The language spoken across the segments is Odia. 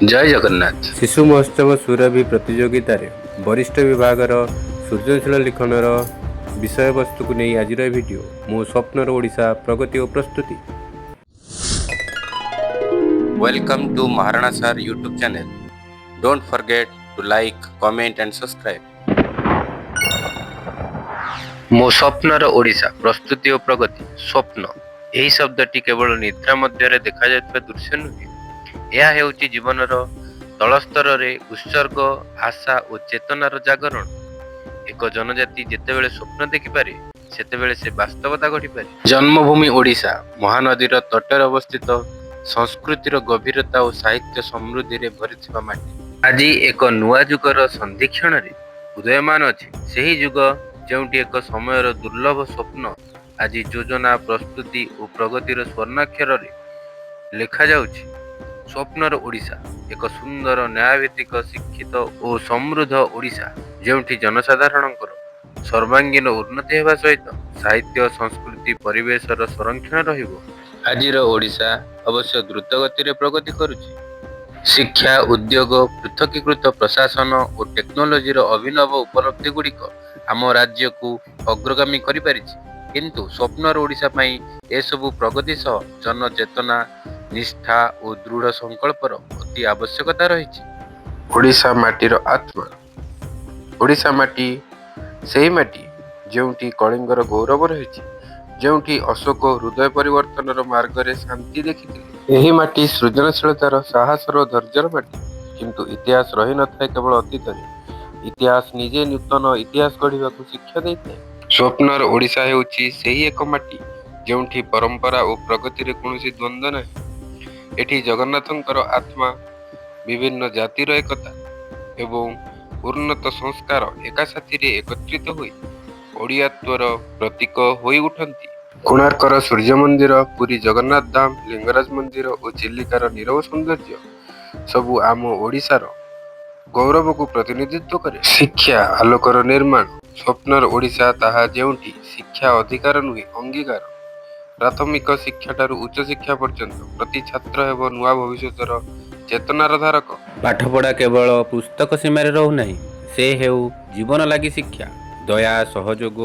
जय जगन्नाथ। ଶିଶୁ ମହୋତ୍ସବ ସୁରଭି ପ୍ରତିଯୋଗିତାରେ ବରିଷ୍ଠ ବିଭାଗର ସୃଜନଶୀଳ ଲିଖନର ବିଷୟବସ୍ତୁକୁ ନେଇ ଆଜିର ଏ ଭିଡ଼ିଓ। ମୋ ସ୍ୱପ୍ନର ଓଡ଼ିଶା ପ୍ରଗତି ଓ ପ୍ରସ୍ତୁତି। Welcome to Maharana Sir YouTube channel. Don't forget to like, comment and subscribe. ମୋ ସ୍ୱପ୍ନର ଓଡ଼ିଶା ପ୍ରସ୍ତୁତି ଓ ପ୍ରଗତି। ସ୍ୱପ୍ନ ଏହି ଶବ୍ଦଟି କେବଳ ନିଦ୍ରା ମଧ୍ୟରେ ଦେଖାଯାଉଥିବା ଦୃଶ୍ୟ ନୁହେଁ, ଏହା ହେଉଛି ଜୀବନର ତଳସ୍ତରରେ ଉତ୍ସର୍ଗ, ଆଶା ଓ ଚେତନାର ଜାଗରଣ। ଏକ ଜନଜାତି ଯେତେବେଳେ ସ୍ୱପ୍ନ ଦେଖିପାରେ ସେତେବେଳେ ସେ ବାସ୍ତବତା ଗଢ଼ିପାରେ। ଜନ୍ମଭୂମି ଓଡ଼ିଶା ମହାନଦୀର ତଟରେ ଅବସ୍ଥିତ, ସଂସ୍କୃତିର ଗଭୀରତା ଓ ସାହିତ୍ୟ ସମୃଦ୍ଧିରେ ଭରିଥିବା ମାଟି। ଆଜି ଏକ ନୂଆ ଯୁଗର ସନ୍ଧିକ୍ଷଣରେ ଉଦୟମାନ ଅଛି। ସେହି ଯୁଗ ଯେଉଁଠି ଏକ ସମୟର ଦୁର୍ଲଭ ସ୍ୱପ୍ନ ଆଜି ଯୋଜନା, ପ୍ରସ୍ତୁତି ଓ ପ୍ରଗତିର ସ୍ୱର୍ଣ୍ଣାକ୍ଷରରେ ଲେଖାଯାଉଛି। ସ୍ୱପ୍ନର ଓଡ଼ିଶା ଏକ ସୁନ୍ଦର, ନ୍ୟାୟଭିତ୍ତିକ, ଶିକ୍ଷିତ ଓ ସମୃଦ୍ଧ ଓଡ଼ିଶା, ଯେଉଁଠି ଜନସାଧାରଣଙ୍କର ସର୍ବାଙ୍ଗୀନ ଉନ୍ନତି ହେବା ସହିତ ସାହିତ୍ୟ, ସଂସ୍କୃତି, ପରିବେଶର ସଂରକ୍ଷଣ ରହିବ। ଆଜିର ଓଡ଼ିଶା ଅବଶ୍ୟ ଦ୍ରୁତଗତିରେ ପ୍ରଗତି କରୁଛି। ଶିକ୍ଷା, ଉଦ୍ୟୋଗ, ପୃଥକୀକୃତ ପ୍ରଶାସନ ଓ ଟେକ୍ନୋଲୋଜିର ଅଭିନବ ଉପଲବ୍ଧି ଗୁଡ଼ିକ ଆମ ରାଜ୍ୟକୁ ଅଗ୍ରଗାମୀ କରିପାରିଛି। କିନ୍ତୁ ସ୍ୱପ୍ନର ଓଡ଼ିଶା ପାଇଁ ଏସବୁ ପ୍ରଗତି ସହ ଜନଚେତନା, ନିଷ୍ଠା ଓ ଦୃଢ଼ ସଂକଳ୍ପର ଅତି ଆବଶ୍ୟକତା ରହିଛି। ଓଡ଼ିଶା ମାଟିର ଆତ୍ମା। ଓଡ଼ିଶା ମାଟି ସେହି ମାଟି ଯେଉଁଠି କଳିଙ୍ଗର ଗୌରବ ରହିଛି, ଯେଉଁଠି ଅଶୋକ ହୃଦୟ ପରିବର୍ତ୍ତନର ମାର୍ଗରେ ଶାନ୍ତି ଦେଖିଥିଲେ। ଏହି ମାଟି ସୃଜନଶୀଳତାର, ସାହସର ଓ ଧୈର୍ଯ୍ୟର ମାଟି। କିନ୍ତୁ ଇତିହାସ ରହିନଥାଏ କେବଳ ଅତୀତରେ, ଇତିହାସ ନିଜେ ନୂତନ ଇତିହାସ ଗଢ଼ିବାକୁ ଶିକ୍ଷା ଦେଇଥାଏ। ସ୍ୱପ୍ନର ଓଡ଼ିଶା ହେଉଛି ସେହି ଏକ ମାଟି ଯେଉଁଠି ପରମ୍ପରା ଓ ପ୍ରଗତିରେ କୌଣସି ଦ୍ୱନ୍ଦ୍ୱ ନାହିଁ। ଏଠି ଜଗନ୍ନାଥଙ୍କର ଆତ୍ମା, ବିଭିନ୍ନ ଜାତିର ଏକତା ଏବଂ ଉନ୍ନତ ସଂସ୍କାର ଏକା ସାଥିରେ ଏକତ୍ରିତ ହୋଇ ଓଡ଼ିଆତ୍ୱର ପ୍ରତୀକ ହୋଇ ଉଠନ୍ତି। କୋଣାର୍କର ସୂର୍ଯ୍ୟ ମନ୍ଦିର, ପୁରୀ ଜଗନ୍ନାଥ ଧାମ, ଲିଙ୍ଗରାଜ ମନ୍ଦିର ଓ ଚିଲିକାର ନୀରବ ସୌନ୍ଦର୍ଯ୍ୟ ସବୁ ଆମ ଓଡ଼ିଶାର ଗୌରବକୁ ପ୍ରତିନିଧିତ୍ୱ କରେ। ଶିକ୍ଷା ଆଲୋକର ନିର୍ମାଣ। ସ୍ୱପ୍ନର ଓଡ଼ିଶା ତାହା ଯେଉଁଠି ଶିକ୍ଷା ଅଧିକାର ନୁହେଁ, ଅଙ୍ଗୀକାର। ପ୍ରାଥମିକ ଶିକ୍ଷାଠାରୁ ଉଚ୍ଚଶିକ୍ଷା ପର୍ଯ୍ୟନ୍ତ ପ୍ରତି ଛାତ୍ର ହେବ ନୂଆ ଭବିଷ୍ୟତର ଚେତନାର ଧାରକ। ପାଠପଢ଼ା କେବଳ ପୁସ୍ତକ ସୀମାରେ ରହୁନାହିଁ, ସେ ହେଉ ଜୀବନ ଲାଗି ଶିକ୍ଷା, ଦୟା, ସହଯୋଗ,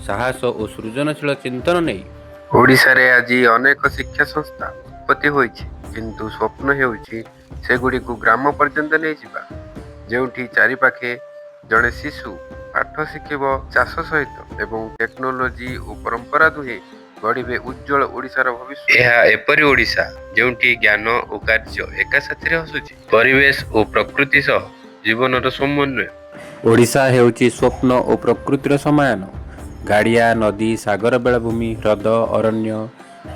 ସାହସ ଓ ସୃଜନଶୀଳ ଚିନ୍ତନ ନେଇ। ଓଡ଼ିଶାରେ ଆଜି ଅନେକ ଶିକ୍ଷା ସଂସ୍ଥା ଉତ୍ପତ୍ତି ହୋଇଛି, କିନ୍ତୁ ସ୍ୱପ୍ନ ହେଉଛି ସେଗୁଡ଼ିକୁ ଗ୍ରାମ ପର୍ଯ୍ୟନ୍ତ ନେଇଯିବା, ଯେଉଁଠି ଚାରିପାଖେ ଜଣେ ଶିଶୁ ପାଠ ଶିଖିବ, ଚାଷ ସହିତ ଏବଂ ଟେକ୍ନୋଲୋଜି ଓ ପରମ୍ପରା ଦୁହେଁ ଗଢ଼ିବେ ଉଜ୍ଜ୍ୱଳ ଓଡ଼ିଶାର ଭବିଷ୍ୟତ। ଏହା ଏପରି ଓଡ଼ିଶା ଯେଉଁଠି ଜ୍ଞାନ ଓ କାର୍ଯ୍ୟ ଏକା ସାଥିରେ ଆସୁଛି, ପରିବେଶ ଓ ପ୍ରକୃତି ସହ ଜୀବନର ସମନ୍ୱୟ। ଓଡ଼ିଶା ହେଉଛି ସ୍ୱପ୍ନ ଓ ପ୍ରକୃତିର ସମାୟନ। ଗାଡ଼ିଆ, ନଦୀ, ସାଗର, ବେଳାଭୂମି, ହ୍ରଦ, ଅରଣ୍ୟ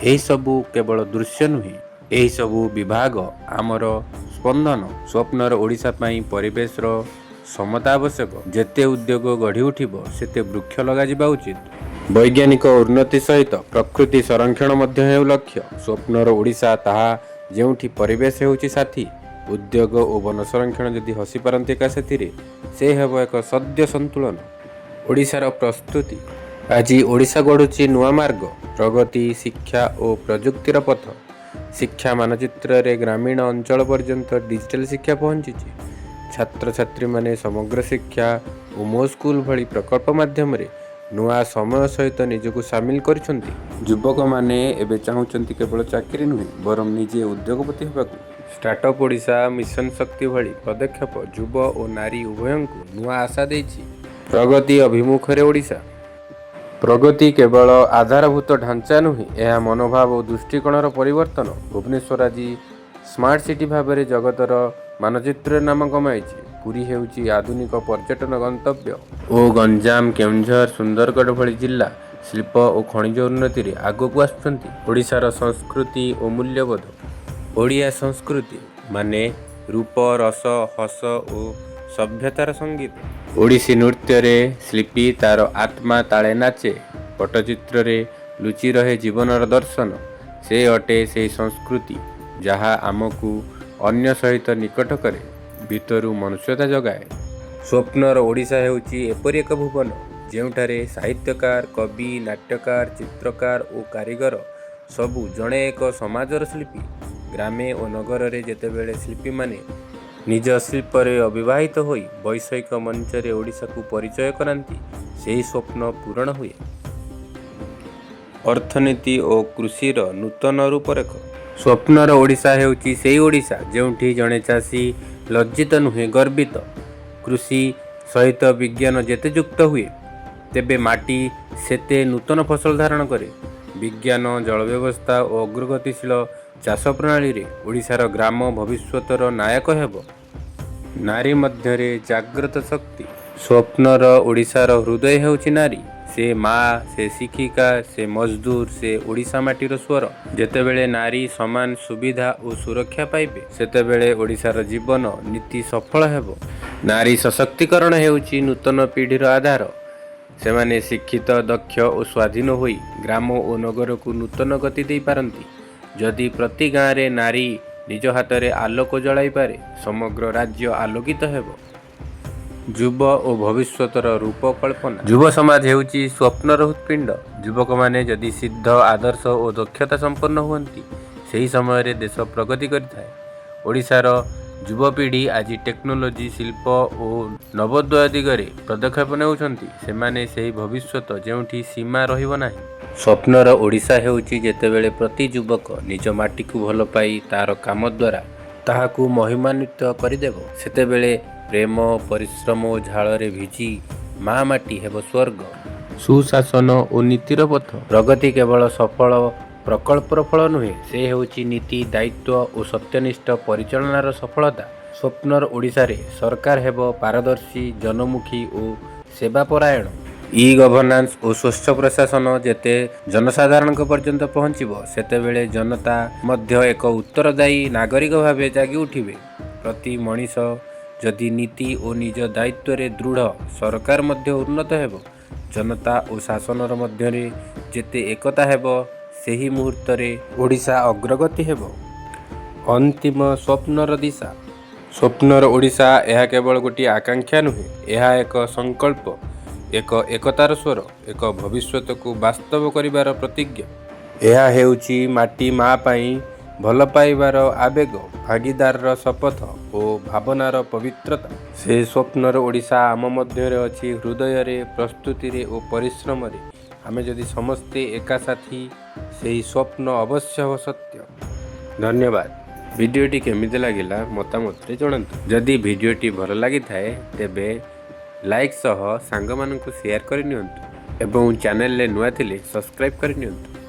ଏହିସବୁ କେବଳ ଦୃଶ୍ୟ ନୁହେଁ, ଏହିସବୁ ବିଭାଗ ଆମର ସ୍ପନ୍ଦନ। ସ୍ୱପ୍ନର ଓଡ଼ିଶା ପାଇଁ ପରିବେଶର ସମତା ଆବଶ୍ୟକ। ଯେତେ ଉଦ୍ୟୋଗ ଗଢ଼ି ଉଠିବ ସେତେ ବୃକ୍ଷ ଲଗାଯିବା ଉଚିତ। ବୈଜ୍ଞାନିକ ଉନ୍ନତି ସହିତ ପ୍ରକୃତି ସଂରକ୍ଷଣ ମଧ୍ୟ ହେଉ ଲକ୍ଷ୍ୟ। ସ୍ୱପ୍ନର ଓଡ଼ିଶା ତାହା ଯେଉଁଠି ପରିବେଶ ହେଉଛି ସାଥୀ, ଉଦ୍ୟୋଗ ଓ ବନ ସଂରକ୍ଷଣ ଯଦି ହସିପାରନ୍ତି ଏକା ସାଥିରେ, ସେ ହେବ ଏକ ସଦ୍ୟ ସନ୍ତୁଳନ। ଓଡ଼ିଶାର ପ୍ରସ୍ତୁତି। ଆଜି ଓଡ଼ିଶା ଗଢ଼ୁଛି ନୂଆ ମାର୍ଗ, ପ୍ରଗତି, ଶିକ୍ଷା ଓ ପ୍ରଯୁକ୍ତିର ପଥ। ଶିକ୍ଷା ମାନଚିତ୍ରରେ ଗ୍ରାମୀଣ ଅଞ୍ଚଳ ପର୍ଯ୍ୟନ୍ତ ଡିଜିଟାଲ ଶିକ୍ଷା ପହଞ୍ଚିଛି। ଛାତ୍ରଛାତ୍ରୀମାନେ ସମଗ୍ର ଶିକ୍ଷା ଓ ମୋ ସ୍କୁଲ ଭଳି ପ୍ରକଳ୍ପ ମାଧ୍ୟମରେ ନୂଆ ସମୟ ସହିତ ନିଜକୁ ସାମିଲ କରିଛନ୍ତି। ଯୁବକମାନେ ଏବେ ଚାହୁଁଛନ୍ତି କେବଳ ଚାକିରି ନୁହେଁ, ବରଂ ନିଜେ ଉଦ୍ୟୋଗପତି ହେବାକୁ। ଷ୍ଟାର୍ଟଅପ୍ ଓଡ଼ିଶା, ମିଶନ ଶକ୍ତି ଭଳି ପଦକ୍ଷେପ ଯୁବ ଓ ନାରୀ ଉଭୟଙ୍କୁ ନୂଆ ଆଶା ଦେଇଛି। ପ୍ରଗତି ଅଭିମୁଖରେ ଓଡ଼ିଶା। ପ୍ରଗତି କେବଳ ଆଧାରଭୂତ ଢାଞ୍ଚା ନୁହେଁ, ଏହା ମନୋଭାବ ଓ ଦୃଷ୍ଟିକୋଣର ପରିବର୍ତ୍ତନ। ଭୁବନେଶ୍ୱର ଆଜି ସ୍ମାର୍ଟ ସିଟି ଭାବରେ ଜଗତର ମାନଚିତ୍ରରେ ନାମ କମାଇଛି। ପୁରୀ ହେଉଛି ଆଧୁନିକ ପର୍ଯ୍ୟଟନ ଗନ୍ତବ୍ୟ ଓ ଗଞ୍ଜାମ, କେଉଁଝର, ସୁନ୍ଦରଗଡ଼ ଭଳି ଜିଲ୍ଲା ଶିଳ୍ପ ଓ ଖଣିଜ ଉନ୍ନତିରେ ଆଗକୁ ଆସୁଛନ୍ତି। ଓଡ଼ିଶାର ସଂସ୍କୃତି ଓ ମୂଲ୍ୟବୋଧ। ଓଡ଼ିଆ ସଂସ୍କୃତି ମାନେ ରୂପ, ରସ, ହସ ଓ ସଭ୍ୟତାର ସଙ୍ଗୀତ। ଓଡ଼ିଶୀ ନୃତ୍ୟରେ ଶିଳ୍ପୀ ତାର ଆତ୍ମା ତାଳେ ନାଚେ, ପଟ୍ଟଚିତ୍ରରେ ଲୁଚି ରହେ ଜୀବନର ଦର୍ଶନ। ସେ ଅଟେ ସେହି ସଂସ୍କୃତି ଯାହା ଆମକୁ ଅନ୍ୟ ସହିତ ନିକଟ କରେ, ଭିତରୁ ମନୁଷ୍ୟତା ଜଗାଏ। ସ୍ୱପ୍ନର ଓଡ଼ିଶା ହେଉଛି ଏପରି ଏକ ଭୁବନ ଯେଉଁଠାରେ ସାହିତ୍ୟକାର, କବି, ନାଟ୍ୟକାର, ଚିତ୍ରକାର ଓ କାରିଗର ସବୁ ଜଣେ ଏକ ସମାଜର ଶିଳ୍ପୀ। ଗ୍ରାମେ ଓ ନଗରରେ ଯେତେବେଳେ ଶିଳ୍ପୀମାନେ ନିଜ ଶିଳ୍ପରେ ଅବିବାହିତ ହୋଇ ବୈଷୟିକ ମଞ୍ଚରେ ଓଡ଼ିଶାକୁ ପରିଚୟ କରାନ୍ତି, ସେହି ସ୍ୱପ୍ନ ପୂରଣ ହୁଏ। ଅର୍ଥନୀତି ଓ କୃଷିର ନୂତନ ରୂପରେଖ। ସ୍ୱପ୍ନର ଓଡ଼ିଶା ହେଉଛି ସେହି ଓଡ଼ିଶା ଯେଉଁଠି ଜଣେ ଚାଷୀ ଲଜ୍ଜିତ ନୁହେଁ ଗର୍ବିତ। କୃଷି ସହିତ ବିଜ୍ଞାନ ଯେତେ ଯୁକ୍ତ ହୁଏ, ତେବେ ମାଟି ସେତେ ନୂତନ ଫସଲ ଧାରଣ କରେ। ବିଜ୍ଞାନ, ଜଳ ବ୍ୟବସ୍ଥା ଓ ଅଗ୍ରଗତିଶୀଳ ଚାଷ ପ୍ରଣାଳୀରେ ଓଡ଼ିଶାର ଗ୍ରାମ ଭବିଷ୍ୟତର ନାୟକ ହେବ। ନାରୀ ମଧ୍ୟରେ ଜାଗ୍ରତ ଶକ୍ତି। ସ୍ୱପ୍ନର ଓଡ଼ିଶାର ହୃଦୟ ହେଉଛି ନାରୀ। ସେ ମା, ସେ ଶିକ୍ଷିକା, ସେ ମଜଦୁର, ସେ ଓଡ଼ିଶା ମାଟିର ସ୍ୱର। ଯେତେବେଳେ ନାରୀ ସମାନ ସୁବିଧା ଓ ସୁରକ୍ଷା ପାଇବେ, ସେତେବେଳେ ଓଡ଼ିଶାର ଜୀବନ ନୀତି ସଫଳ ହେବ। ନାରୀ ସଶକ୍ତିକରଣ ହେଉଛି ନୂତନ ପିଢ଼ିର ଆଧାର। ସେମାନେ ଶିକ୍ଷିତ, ଦକ୍ଷ ଓ ସ୍ୱାଧୀନ ହୋଇ ଗ୍ରାମ ଓ ନଗରକୁ ନୂତନ ଗତି ଦେଇପାରନ୍ତି। ଯଦି ପ୍ରତି ଗାଁରେ ନାରୀ ନିଜ ହାତରେ ଆଲୋକ ଜଳାଇପାରେ, ସମଗ୍ର ରାଜ୍ୟ ଆଲୋକିତ ହେବ। ଯୁବ ଓ ଭବିଷ୍ୟତର ରୂପକଳ୍ପନା। ଯୁବ ସମାଜ ହେଉଛି ସ୍ୱପ୍ନର ହୃତ୍ପିଣ୍ଡ। ଯୁବକମାନେ ଯଦି ସିଦ୍ଧ, ଆଦର୍ଶ ଓ ଦକ୍ଷତା ସମ୍ପନ୍ନ ହୁଅନ୍ତି, ସେହି ସମୟରେ ଦେଶ ପ୍ରଗତି କରିଥାଏ। ଓଡ଼ିଶାର ଯୁବପିଢ଼ି ଆଜି ଟେକ୍ନୋଲୋଜି, ଶିଳ୍ପ ଓ ନବୋଦୟ ଦିଗରେ ପଦକ୍ଷେପ ନେଉଛନ୍ତି। ସେମାନେ ସେହି ଭବିଷ୍ୟତ ଯେଉଁଠି ସୀମା ରହିବ ନାହିଁ। ସ୍ୱପ୍ନର ଓଡ଼ିଶା ହେଉଛି ଯେତେବେଳେ ପ୍ରତି ଯୁବକ ନିଜ ମାଟିକୁ ଭଲ ପାଇ ତା'ର କାମ ଦ୍ୱାରା ତାହାକୁ ମହିମାନ୍ୱିତ କରିଦେବ। ସେତେବେଳେ ପ୍ରେମ, ପରିଶ୍ରମ ଓ ଝାଳରେ ଭିଜି ମା ମାଟି ହେବ ସ୍ୱର୍ଗ। ସୁଶାସନ ଓ ନୀତିର ପଥ। ପ୍ରଗତି କେବଳ ସଫଳ ପ୍ରକଳ୍ପର ଫଳ ନୁହେଁ, ସେ ହେଉଛି ନୀତି, ଦାୟିତ୍ୱ ଓ ସତ୍ୟନିଷ୍ଠ ପରିଚାଳନାର ସଫଳତା। ସ୍ୱପ୍ନର ଓଡ଼ିଶାରେ ସରକାର ହେବ ପାରଦର୍ଶୀ, ଜନମୁଖୀ ଓ ସେବାପରାୟଣ। ଇ-ଗଭର୍ଣ୍ଣାନ୍ସ ଓ ସ୍ୱଚ୍ଛ ପ୍ରଶାସନ ଯେତେ ଜନସାଧାରଣଙ୍କ ପର୍ଯ୍ୟନ୍ତ ପହଞ୍ଚିବ, ସେତେବେଳେ ଜନତା ମଧ୍ୟ ଏକ ଉତ୍ତରଦାୟୀ ନାଗରିକ ଭାବେ ଜାଗି ଉଠିବେ। ପ୍ରତି ମଣିଷ ଯଦି ନୀତି ଓ ନିଜ ଦାୟିତ୍ୱରେ ଦୃଢ଼, ସରକାର ମଧ୍ୟ ଉନ୍ନତ ହେବ। ଜନତା ଓ ଶାସନର ମଧ୍ୟରେ ଯେତେ ଏକତା ହେବ, ସେହି ମୁହୂର୍ତ୍ତରେ ଓଡ଼ିଶା ଅଗ୍ରଗତି ହେବ। ଅନ୍ତିମ ସ୍ୱପ୍ନର ଦିଶା। ସ୍ୱପ୍ନର ଓଡ଼ିଶା ଏହା କେବଳ ଗୋଟିଏ ଆକାଂକ୍ଷା ନୁହେଁ, ଏହା ଏକ ସଂକଳ୍ପ, ଏକ ଏକତାର ସ୍ୱର, ଏକ ଭବିଷ୍ୟତକୁ ବାସ୍ତବ କରିବାର ପ୍ରତିଜ୍ଞା। ଏହା ହେଉଛି ମାଟି ମା ପାଇଁ ଭଲ ପାଇବାର ଆବେଗ, ଭାଗିଦାରର ଶପଥ ଓ ଭାବନାର ପବିତ୍ରତା। ସେ ସ୍ୱପ୍ନର ଓଡ଼ିଶା ଆମ ମଧ୍ୟରେ ଅଛି, ହୃଦୟରେ, ପ୍ରସ୍ତୁତିରେ ଓ ପରିଶ୍ରମରେ। ଆମେ ଯଦି ସମସ୍ତେ ଏକାସାଥୀ, ସେହି ସ୍ୱପ୍ନ ଅବଶ୍ୟ ହେବ ସତ୍ୟ। ଧନ୍ୟବାଦ। ଭିଡ଼ିଓଟି କେମିତି ଲାଗିଲା ମତାମତରେ ଜଣାନ୍ତୁ। ଯଦି ଭିଡ଼ିଓଟି ଭଲ ଲାଗିଥାଏ, ତେବେ ଲାଇକ୍ ସହ ସାଙ୍ଗମାନଙ୍କୁ ସେୟାର କରିନିଅନ୍ତୁ ଏବଂ ଚ୍ୟାନେଲରେ ନୂଆ ଥିଲେ ସବସ୍କ୍ରାଇବ୍ କରିନିଅନ୍ତୁ।